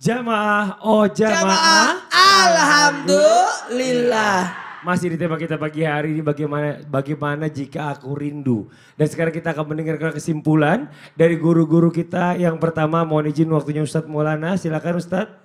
Jamaah, oh jamaah. Alhamdulillah. Masih di tema kita pagi hari ini bagaimana jika aku rindu. Dan sekarang kita akan mendengarkan kesimpulan dari guru-guru kita. Yang pertama mohon izin waktunya Ustadz Maulana, silakan Ustadz.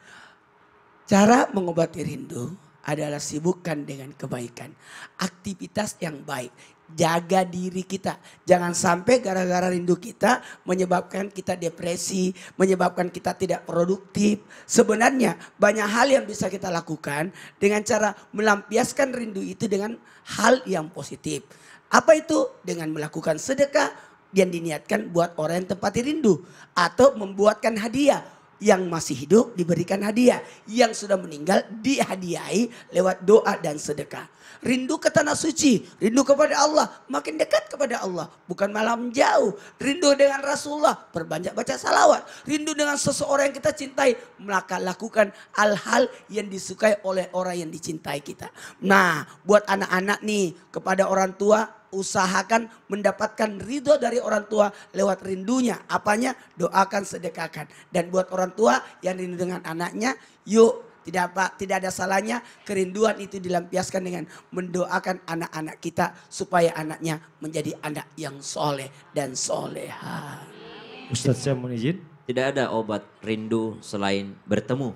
Cara mengobati rindu adalah sibukkan dengan kebaikan. Aktivitas yang baik. Jaga diri kita. Jangan sampai gara-gara rindu kita menyebabkan kita depresi, menyebabkan kita tidak produktif. Sebenarnya banyak hal yang bisa kita lakukan dengan cara melampiaskan rindu itu dengan hal yang positif. Apa itu? Dengan melakukan sedekah yang diniatkan buat orang yang tempati rindu. Atau membuatkan hadiah. Yang masih hidup diberikan hadiah. Yang sudah meninggal dihadiahi lewat doa dan sedekah. Rindu ke tanah suci, rindu kepada Allah, makin dekat kepada Allah. Bukan malah menjauh. Rindu dengan Rasulullah, perbanyak baca salawat. Rindu dengan seseorang yang kita cintai, maka lakukan hal-hal yang disukai oleh orang yang dicintai kita. Nah, buat anak-anak nih, kepada orang tua, usahakan mendapatkan ridho dari orang tua lewat rindunya. Apanya? Doakan, sedekahkan. Dan buat orang tua yang rindu dengan anaknya, yuk tidak ada salahnya kerinduan itu dilampiaskan dengan mendoakan anak-anak kita supaya anaknya menjadi anak yang soleh dan soleha. Ustadz saya mohon izin. Tidak ada obat rindu selain bertemu.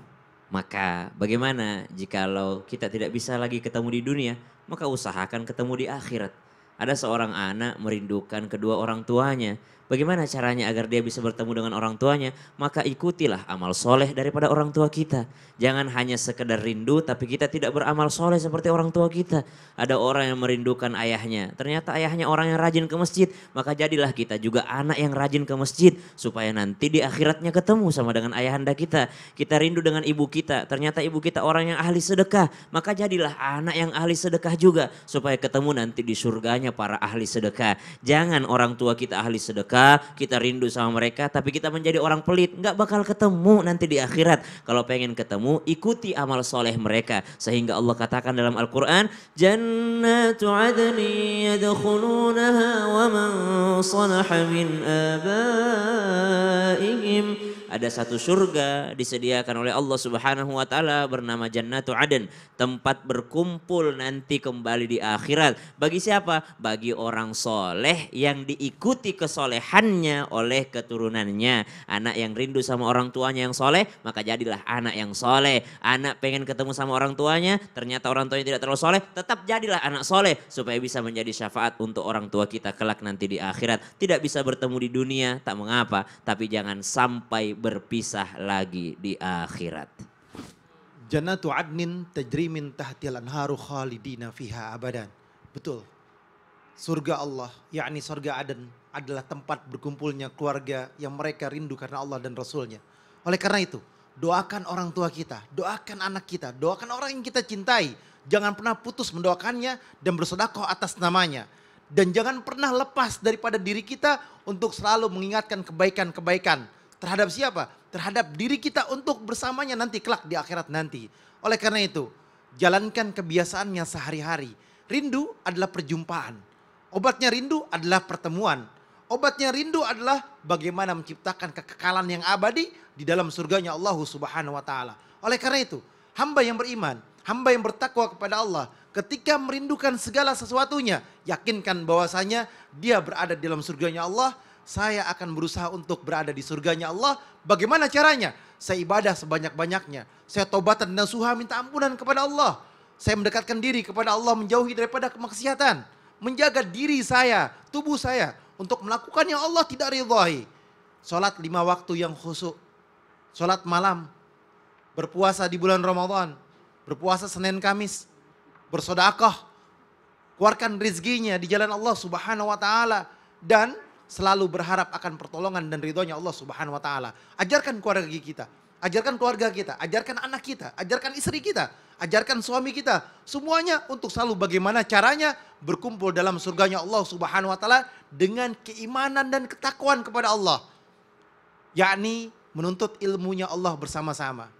Maka bagaimana jikalau kita tidak bisa lagi ketemu di dunia, maka usahakan ketemu di akhirat. Ada seorang anak merindukan kedua orang tuanya. Bagaimana caranya agar dia bisa bertemu dengan orang tuanya? Maka ikutilah amal soleh daripada orang tua kita. Jangan hanya sekedar rindu tapi kita tidak beramal soleh seperti orang tua kita. Ada orang yang merindukan ayahnya. Ternyata ayahnya orang yang rajin ke masjid. Maka jadilah kita juga anak yang rajin ke masjid. Supaya nanti di akhiratnya ketemu sama dengan ayahanda kita. Kita rindu dengan ibu kita. Ternyata ibu kita orang yang ahli sedekah. Maka jadilah anak yang ahli sedekah juga. Supaya ketemu nanti di surganya para ahli sedekah. Jangan orang tua kita ahli sedekah. Kita rindu sama mereka tapi kita menjadi orang pelit. Nggak bakal ketemu nanti di akhirat. Kalau pengen ketemu ikuti amal soleh mereka. Sehingga Allah katakan dalam Al-Quran. Jannatu adni yadkhulunaha wa man salaha min abaihim. Ada satu surga disediakan oleh Allah Subhanahu wa taala bernama Jannatu Aden, tempat berkumpul nanti kembali di akhirat. Bagi siapa? Bagi orang soleh yang diikuti kesolehannya oleh keturunannya. Anak yang rindu sama orang tuanya yang soleh, maka jadilah anak yang soleh. Anak pengen ketemu sama orang tuanya, ternyata orang tuanya tidak terlalu soleh, tetap jadilah anak soleh supaya bisa menjadi syafaat untuk orang tua kita kelak nanti di akhirat. Tidak bisa bertemu di dunia, tak mengapa, tapi jangan sampai berpisah lagi di akhirat. Jannatu adnin tajri min tahtil anharu khalidina fiha abadan. Betul. Surga Allah, yakni surga Aden adalah tempat berkumpulnya keluarga yang mereka rindu karena Allah dan Rasulnya. Oleh karena itu, doakan orang tua kita, doakan anak kita, doakan orang yang kita cintai. Jangan pernah putus mendoakannya dan bersedekah atas namanya. Dan jangan pernah lepas daripada diri kita untuk selalu mengingatkan kebaikan-kebaikan. Terhadap siapa? Terhadap diri kita untuk bersamanya nanti kelak di akhirat nanti. Oleh karena itu, jalankan kebiasaannya sehari-hari. Rindu adalah perjumpaan. Obatnya rindu adalah pertemuan. Obatnya rindu adalah bagaimana menciptakan kekekalan yang abadi di dalam surganya Allah Subhanahu wa taala. Oleh karena itu, hamba yang beriman, hamba yang bertakwa kepada Allah, ketika merindukan segala sesuatunya, yakinkan bahwasanya dia berada di dalam surganya Allah. Saya akan berusaha untuk berada di surganya Allah. Bagaimana caranya? Saya ibadah sebanyak-banyaknya. Saya taubatan dan nasuha minta ampunan kepada Allah. Saya mendekatkan diri kepada Allah, menjauhi daripada kemaksiatan. Menjaga diri saya, tubuh saya untuk melakukan yang Allah tidak ridhai. Salat 5 waktu yang khusyuk. Salat malam. Berpuasa di bulan Ramadan. Berpuasa Senin Kamis. Bersedekah. Keluarkan rezekinya di jalan Allah Subhanahu wa taala dan selalu berharap akan pertolongan dan ridhonya Allah Subhanahu wa taala. Ajarkan keluarga kita, ajarkan keluarga kita, ajarkan anak kita, ajarkan istri kita, ajarkan suami kita. Semuanya untuk selalu bagaimana caranya berkumpul dalam surganya Allah Subhanahu wa taala dengan keimanan dan ketakwaan kepada Allah. Yakni menuntut ilmunya Allah bersama-sama.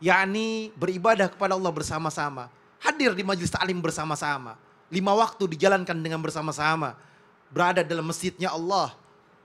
Yakni beribadah kepada Allah bersama-sama. Hadir di majelis ta'lim bersama-sama. 5 waktu dijalankan dengan bersama-sama. Berada dalam masjidnya Allah,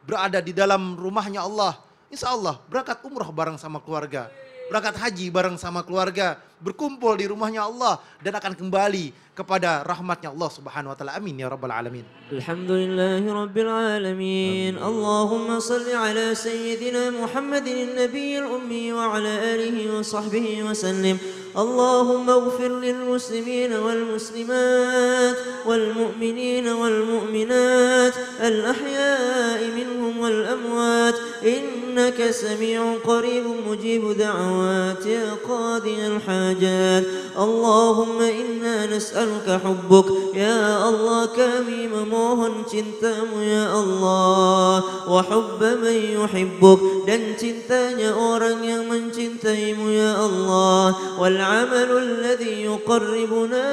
berada di dalam rumahnya Allah, Insya Allah berangkat umroh bareng sama keluarga. Berangkat haji bareng sama keluarga. Berkumpul di rumahnya Allah. Dan akan kembali kepada rahmatnya Allah subhanahu wa ta'ala. Amin ya rabbal alamin. Alhamdulillahi rabbil alamin. Allahumma salli ala sayyidina Muhammadin nabiyil ummi wa ala alihi wa sahbihi wa sallim. Allahumma ighfir lil muslimin wal muslimat wal mu'minin wal mu'minat al ahya'i minhum wal amwat. Innaka sami'un qaribun mujibu da'awat ya qadi al hajat. Allahumma inna nas'aluka hubbuk ya Allah, kami memohon cintamu ya Allah, wa hubba man yuhibbuk, dan cintanya orang yang mencintaimu ya Allah, wal amalu alladhi yuqarribuna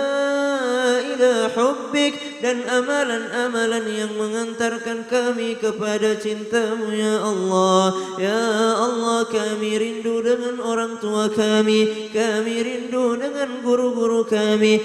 ila hubbik, dan amalan-amalan yang mengantarkan kami kepada cintamu ya Allah. Ya Allah, kami rindu dengan orang tua kami rindu dengan guru-guru kami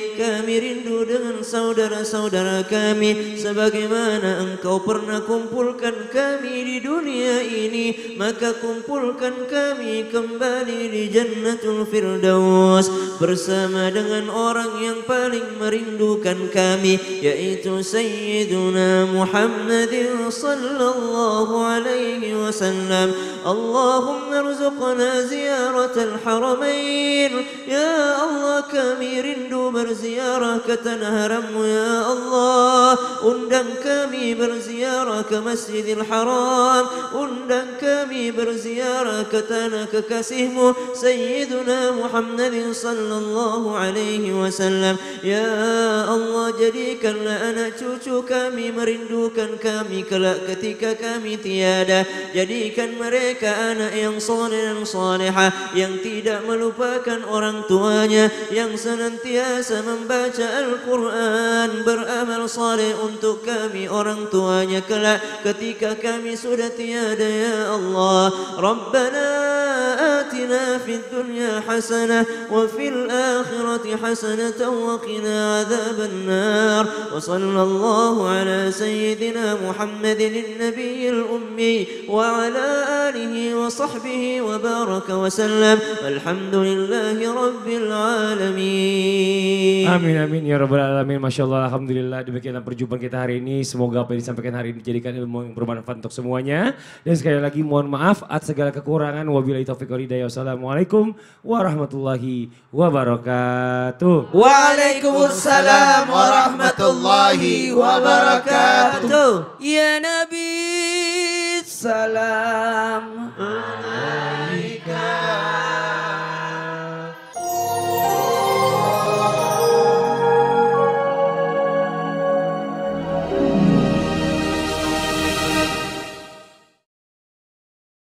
rindu dengan saudara-saudara kami. Sebagaimana Engkau pernah kumpulkan kami di dunia ini, maka kumpulkan kami kembali di Jannatul Firdaus bersama dengan orang yang paling merindukan kami, yaitu Sayyiduna Muhammadin sallallahu alaihi wasallam. Allahumma rzuqna ziyaratal haramain ya Allah, kami rindu berziarah ke tanah harammu ya Allah. Undang kami berziarah ke Masjidil Haram, undang kami berziarah ke tanah kekasihmu Sayyiduna Muhammadin sallallahu alaihi wasallam. Ya Allah, jadikanlah anak cucu kami merindukan kami kelak ketika kami tiada. Jadikan mereka anak yang saleh dan salihah, yang tidak melupakan orang tuanya, yang senantiasa membaca Al-Quran, beramal saleh untuk kami orang tuanya kelak ketika kami sudah tiada ya Allah. Rabbana atina fid dunya hasanah wa fil akhirati hasanatan wa qina adzaban nar. Wa sallallahu ala sayyidina Muhammadin nabiyil ummi wa ala alihi wa sahbihi wa baraka wa sallam. Alhamdulillahi rabbil alamin. Amin amin ya rabbal alamin. Masya Allah, alhamdulillah. Demikianlah perjumpaan kita hari ini. Semoga apa yang disampaikan hari ini dijadikan ilmu yang bermanfaat untuk semuanya. Dan sekali lagi mohon maaf atas segala kekurangan. Wabillahi taufiq wal hidayah. Wassalamualaikum warahmatullahi wabarakatuh. Waalaikumsalam warahmatullahi wabarakatuh. Ya Nabi salam